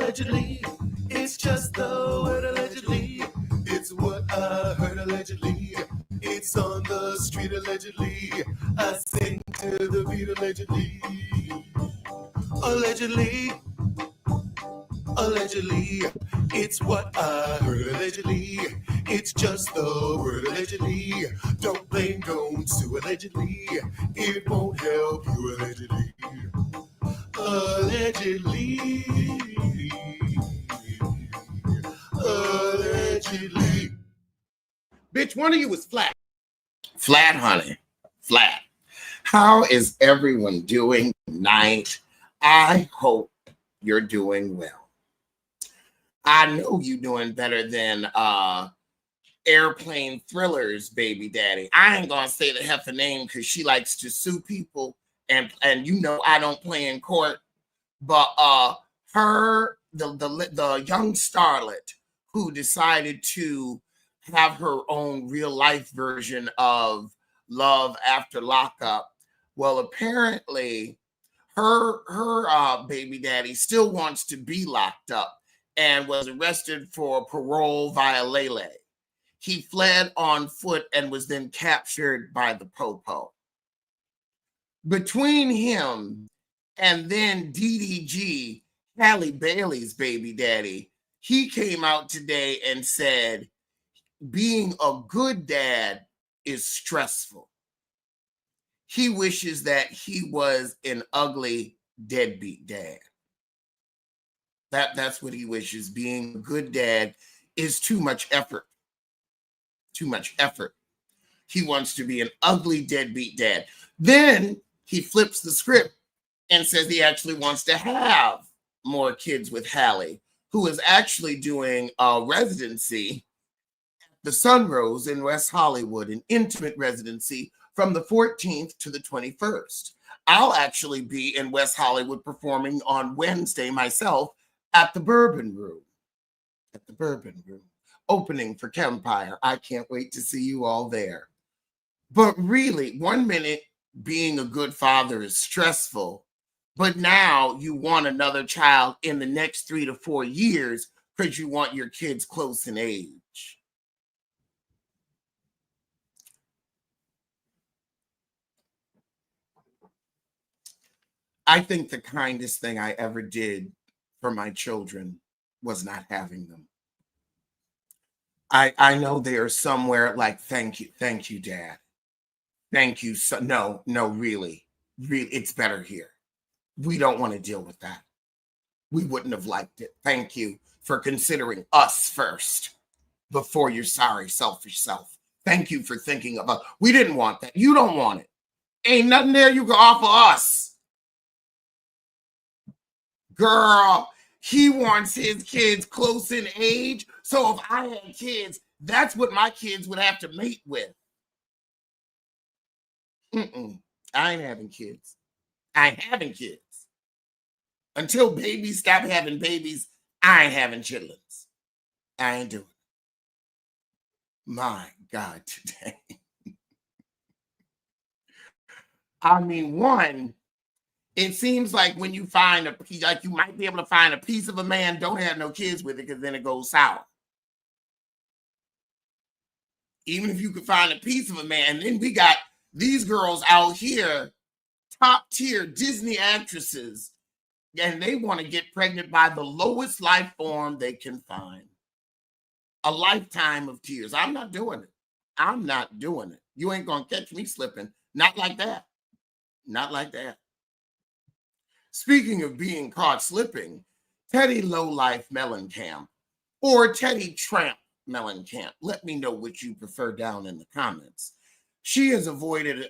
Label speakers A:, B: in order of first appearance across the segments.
A: allegedly. It's just the word allegedly. It's what I heard allegedly. It's on the street allegedly. I sing to the beat allegedly. Allegedly. Allegedly, it's what I heard allegedly. It's just the word allegedly. Don't blame, don't sue allegedly. It won't help you allegedly. Allegedly. Allegedly.
B: Bitch, one of you is flat. Flat, honey. Flat. How is everyone doing tonight? I hope you're doing well. I know you're doing better than Airplane Thriller's baby daddy. I ain't gonna say the heifer name because she likes to sue people, and you know I don't play in court. But the young starlet who decided to have her own real life version of Love After Lockup. Well, apparently her baby daddy still wants to be locked up and was arrested for parole violation. He fled on foot and was then captured by the Popo. Between him and then DDG, Halle Bailey's baby daddy, he came out today and said, being a good dad is stressful. He wishes that he was an ugly deadbeat dad. That's what he wishes. Being a good dad is too much effort. Too much effort. He wants to be an ugly deadbeat dad. Then he flips the script and says he actually wants to have more kids with Halle, who is actually doing a residency at the Sunrose in West Hollywood, an intimate residency from the 14th to the 21st. I'll actually be in West Hollywood performing on Wednesday myself at the Bourbon Room. At the Bourbon Room. Opening for Kempire. I can't wait to see you all there. But really, 1 minute being a good father is stressful, but now you want another child in the next 3 to 4 years because you want your kids close in age. I think the kindest thing I ever did for my children was not having them. I know they are somewhere like, thank you, Dad. Thank you. So, no, really, it's better here. We don't want to deal with that. We wouldn't have liked it. Thank you for considering us first before your sorry, selfish self. Thank you for thinking about, we didn't want that. You don't want it. Ain't nothing there you can offer us. Girl, he wants his kids close in age. So if I had kids, that's what my kids would have to mate with. I ain't having kids. I ain't having kids. Until babies stop having babies, I ain't having chitlins. I ain't doing it. My God, today. I mean, one, it seems like when you find like you might be able to find a piece of a man, don't have no kids with it because then it goes sour. Even if you could find a piece of a man, then we got these girls out here, top tier Disney actresses, and they want to get pregnant by the lowest life form they can find. A lifetime of tears. I'm not doing it. I'm not doing it. You ain't going to catch me slipping. Not like that. Not like that. Speaking of being caught slipping, Teddy Lowlife Mellencamp or Teddy Tramp Mellencamp, let me know what you prefer down in the comments. She has avoided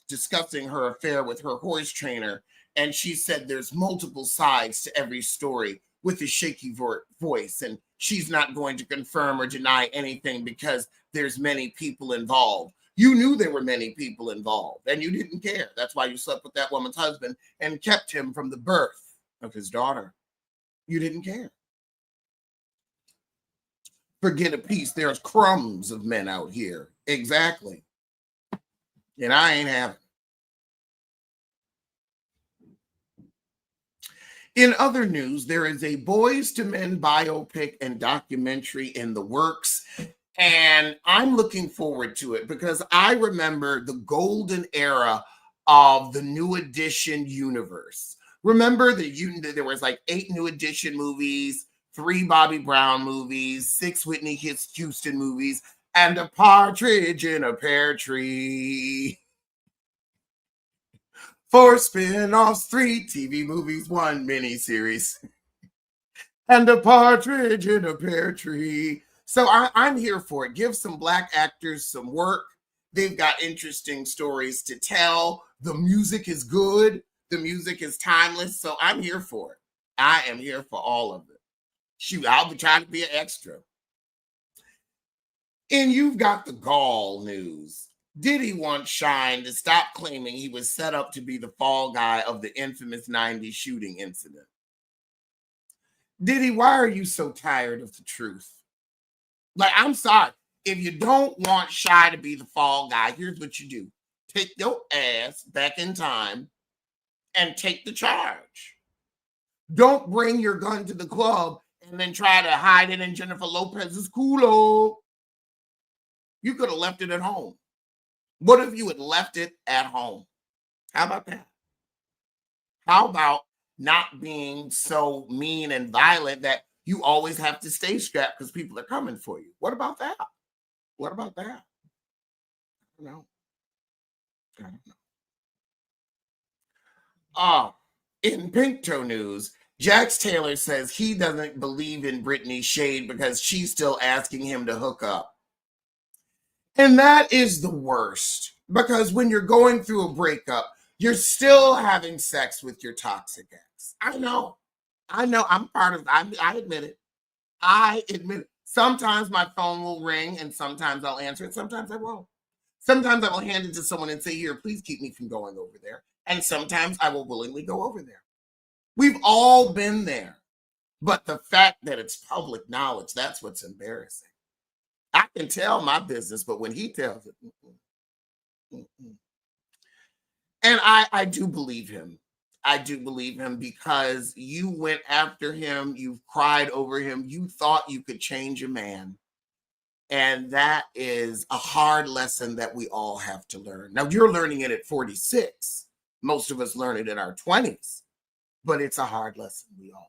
B: discussing her affair with her horse trainer, and she said there's multiple sides to every story with a shaky voice, and she's not going to confirm or deny anything because there's many people involved. You knew there were many people involved, and you didn't care. That's why you slept with that woman's husband and kept him from the birth of his daughter. You didn't care. Forget a piece. There's crumbs of men out here. Exactly. And I ain't having. In other news, there is a Boys to Men biopic and documentary in the works, and I'm looking forward to it because I remember the golden era of the New Edition universe. Remember there was like 8 New Edition movies, 3 Bobby Brown movies, 6 Whitney Houston movies, and a partridge in a pear tree. 4 spin-offs, 3 TV movies, 1 miniseries, and a partridge in a pear tree. So I'm here for it. Give some Black actors some work. They've got interesting stories to tell. The music is good. The music is timeless. So I'm here for it. I am here for all of it. Shoot, I'll be trying to be an extra. And you've got the gall news. Diddy wants Shine to stop claiming he was set up to be the fall guy of the infamous 90s shooting incident. Diddy, why are you so tired of the truth? Like, I'm sorry. If you don't want Shy to be the fall guy, here's what you do. Take your ass back in time and take the charge. Don't bring your gun to the club and then try to hide it in Jennifer Lopez's culo. You could have left it at home. What if you had left it at home? How about that? How about not being so mean and violent that you always have to stay strapped because people are coming for you? What about that? What about that? I don't know. In Pinto news, Jax Taylor says he doesn't believe in Britney's shade because she's still asking him to hook up. And that is the worst, because when you're going through a breakup, you're still having sex with your toxic ex. I know. I'm part of it. I admit it. I admit it. Sometimes my phone will ring and sometimes I'll answer it. Sometimes I won't. Sometimes I will hand it to someone and say, here, please keep me from going over there. And sometimes I will willingly go over there. We've all been there. But the fact that it's public knowledge, that's what's embarrassing. I can tell my business, but when he tells it, And I do believe him. I do believe him because you went after him. You've cried over him. You thought you could change a man. And that is a hard lesson that we all have to learn. Now, you're learning it at 46. Most of us learn it in our 20s. But it's a hard lesson we all have.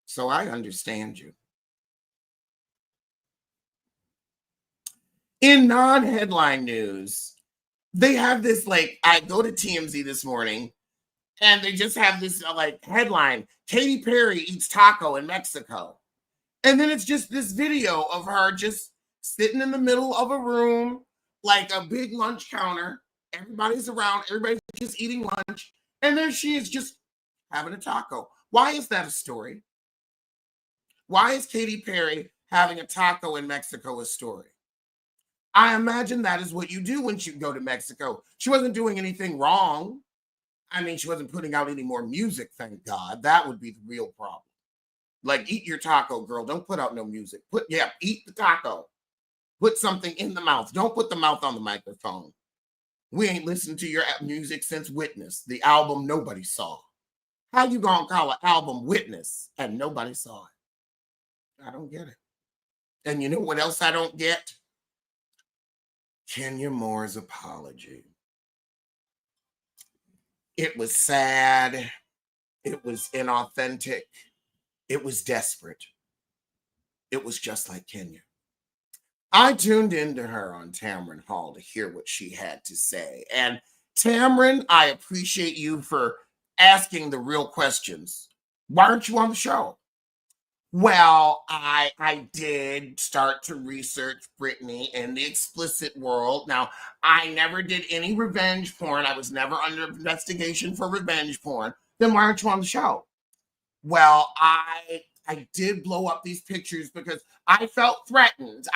B: So I understand you. In non-headline news, they have this, like, I go to TMZ this morning, and they just have this, headline, Katy Perry eats taco in Mexico. And then it's just this video of her just sitting in the middle of a room, like a big lunch counter. Everybody's around. Everybody's just eating lunch. And there she is just having a taco. Why is that a story? Why is Katy Perry having a taco in Mexico a story? I imagine that is what you do when you go to Mexico. She wasn't doing anything wrong. I mean, she wasn't putting out any more music, thank God. That would be the real problem. Like, eat your taco, girl. Don't put out no music. Eat the taco. Put something in the mouth. Don't put the mouth on the microphone. We ain't listened to your music since Witness, the album nobody saw. How you gonna call an album Witness and nobody saw it? I don't get it. And you know what else I don't get? Kenya Moore's apology. It was sad. It was inauthentic. It was desperate. It was just like Kenya. I tuned into her on Tamron Hall to hear what she had to say. And Tamron, I appreciate you for asking the real questions. Why aren't you on the show? Well, I did start to research Britney in the explicit world. Now, I never did any revenge porn. I was never under investigation for revenge porn. Then why aren't you on the show? Well, I did blow up these pictures because I felt threatened.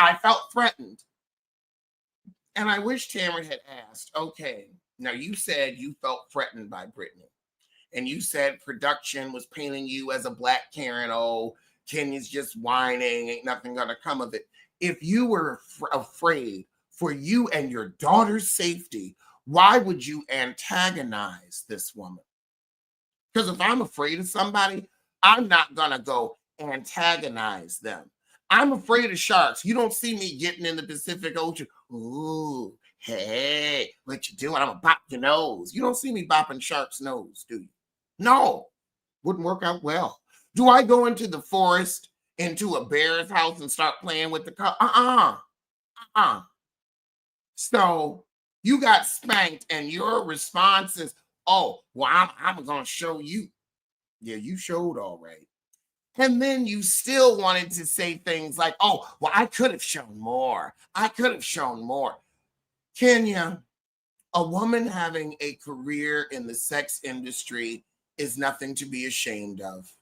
B: And I wish Tamron had asked, okay, now you said you felt threatened by Britney. And you said production was painting you as a black Karen. Oh, Kenya's just whining. Ain't nothing going to come of it. If you were afraid for you and your daughter's safety, why would you antagonize this woman? Because if I'm afraid of somebody, I'm not going to go antagonize them. I'm afraid of sharks. You don't see me getting in the Pacific Ocean. Ooh, hey, what you doing? I'm going to bop your nose. You don't see me bopping sharks' nose, do you? No, wouldn't work out well. Do I go into the forest, into a bear's house and start playing with the cub? So you got spanked and your response is, oh, well, I'm going to show you. Yeah, you showed all right. And then you still wanted to say things like, oh, well, I could have shown more. I could have shown more. Kenya, a woman having a career in the sex industry is nothing to be ashamed of.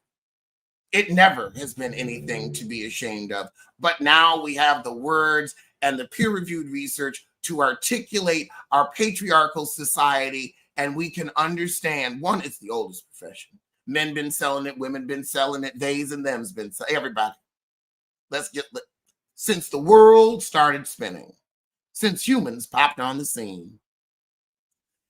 B: It never has been anything to be ashamed of. But now we have the words and the peer-reviewed research to articulate our patriarchal society, and we can understand, one, it's the oldest profession. Men been selling it, women been selling it, theys and them's been selling, everybody. Since the world started spinning, since humans popped on the scene,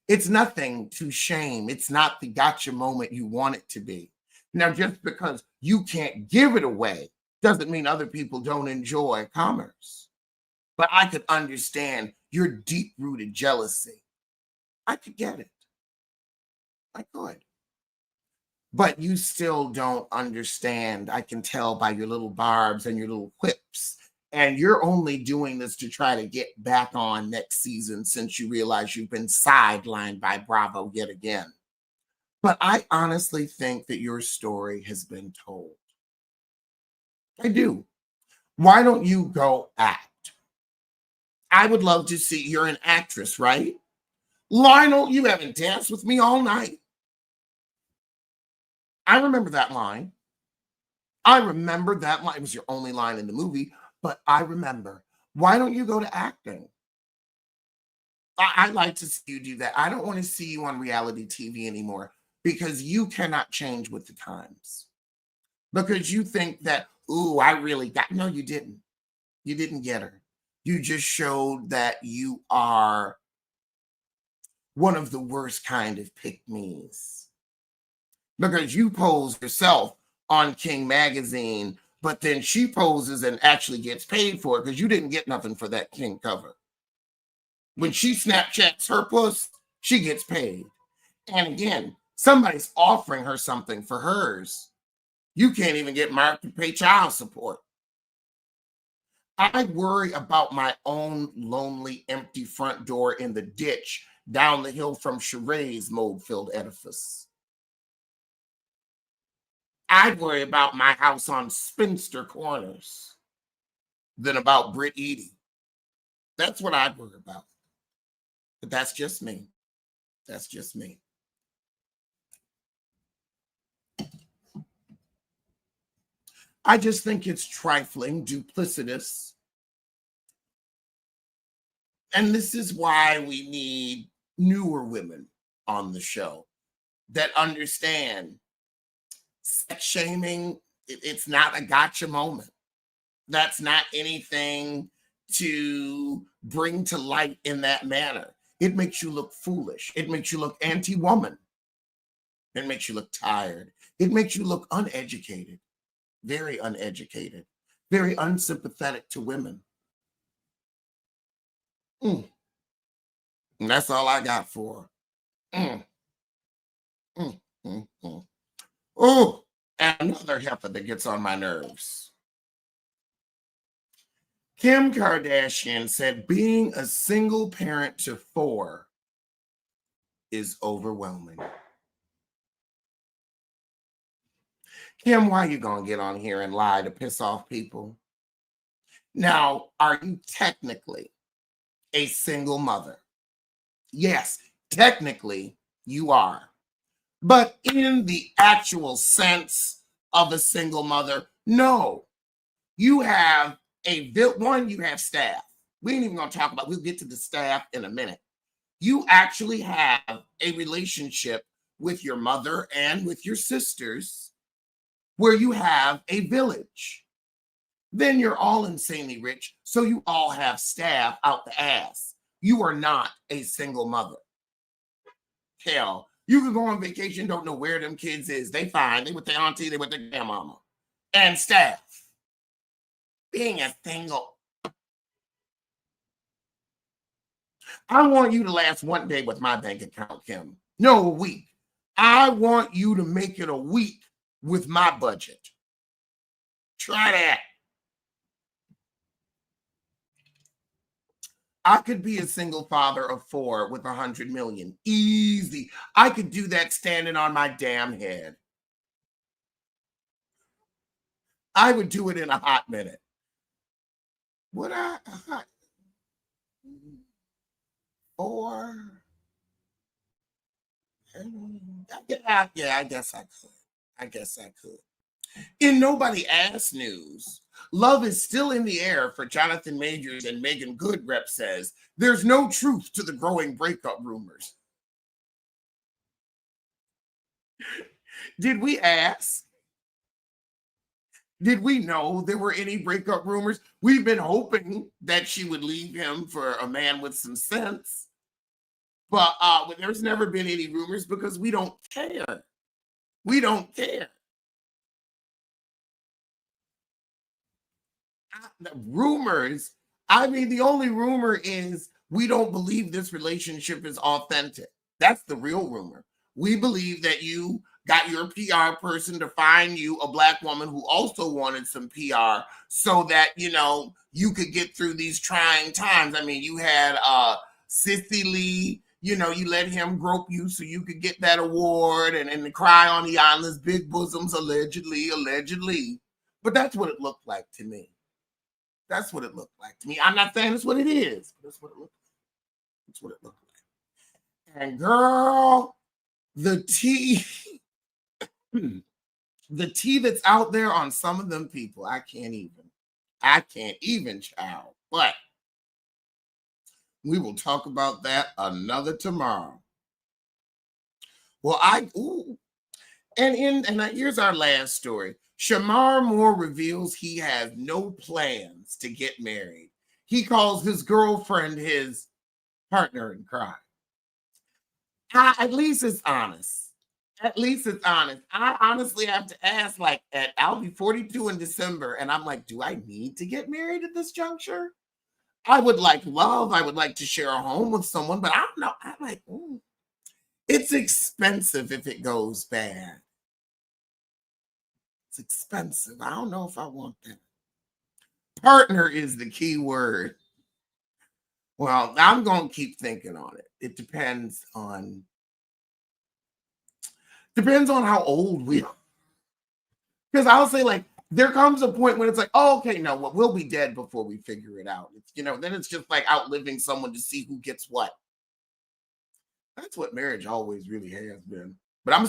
B: it's nothing to shame. It's not the gotcha moment you want it to be. Now, just because you can't give it away doesn't mean other people don't enjoy commerce. But I could understand your deep-rooted jealousy. I could get it. I could. But you still don't understand. I can tell by your little barbs and your little quips. And you're only doing this to try to get back on next season since you realize you've been sidelined by Bravo yet again. But I honestly think that your story has been told. I do. Why don't you go act? I would love to see, you're an actress, right? Lionel, you haven't danced with me all night. I remember that line. I remember that line. It was your only line in the movie, but I remember. Why don't you go to acting? I'd like to see you do that. I don't want to see you on reality TV anymore because you cannot change with the times. Because you think that, ooh, I really got, no, you didn't. You didn't get her. You just showed that you are one of the worst kind of pick-me's. Because you pose yourself on King Magazine, but then she poses and actually gets paid for it because you didn't get nothing for that King cover. When she Snapchats her puss, she gets paid. And again, somebody's offering her something for hers. You can't even get marked to pay child support. I worry about my own lonely, empty front door in the ditch down the hill from Sheree's mold-filled edifice. I'd worry about my house on Spinster Corners than about Britt Eady. That's what I'd worry about. But that's just me. That's just me. I just think it's trifling, duplicitous. And this is why we need newer women on the show that understand sex shaming. It's not a gotcha moment. That's not anything to bring to light in that manner. It makes you look foolish. It makes you look anti-woman. It makes you look tired. It makes you look uneducated, very uneducated, very unsympathetic to women. And that's all I got for her. Oh, and another heifer that gets on my nerves. Kim Kardashian said being a single parent to 4 is overwhelming. Kim, why are you going to get on here and lie to piss off people? Now, are you technically a single mother? Yes, technically you are. But in the actual sense of a single mother, no. You have you have staff. We ain't even going to talk about, we'll get to the staff in a minute. You actually have a relationship with your mother and with your sisters where you have a village. Then you're all insanely rich, so you all have staff out the ass. You are not a single mother. Hell, You can go on vacation, don't know where them kids is. They fine. They with their auntie, they with their grandmama. And staff. Being a single. I want you to last one day with my bank account, Kim. No, a week. I want you to make it a week with my budget. Try that. I could be a single father of 4 with 100 million. Easy. I could do that standing on my damn head. I would do it in a hot minute. Would I? Or yeah, I guess I could. In Nobody Ass news, love is still in the air for Jonathan Majors, and Megan Goodrep says there's no truth to the growing breakup rumors. Did we ask? Did we know there were any breakup rumors? We've been hoping that she would leave him for a man with some sense. But there's never been any rumors because we don't care. We don't care. The rumors, I mean, the only rumor is we don't believe this relationship is authentic. That's the real rumor. We believe that you got your PR person to find you a Black woman who also wanted some PR so that, you could get through these trying times. I mean, you had Sissy Lee, you let him grope you so you could get that award and cry on the island's big bosoms, allegedly. But that's what it looked like to me. That's what it looked like to me. I'm not saying that's what it is, but that's what it looked like. That's what it looked like. And girl, the tea that's out there on some of them people, I can't even, child. But we will talk about that another tomorrow. Well, here's our last story. Shamar Moore reveals he has no plans to get married. He calls his girlfriend his partner in crime. At least it's honest. I honestly have to ask, I'll be 42 in December, and I'm like, do I need to get married at this juncture? I would like love. I would like to share a home with someone, but I don't know. I'm like, it's expensive if it goes bad. It's expensive. I don't know if I want that. Partner is the key word. Well, I'm going to keep thinking on it. It depends on how old we are. Because I'll say, there comes a point when it's like, oh, okay, no, we'll be dead before we figure it out. It's, then it's just like outliving someone to see who gets what. That's what marriage always really has been. But I'm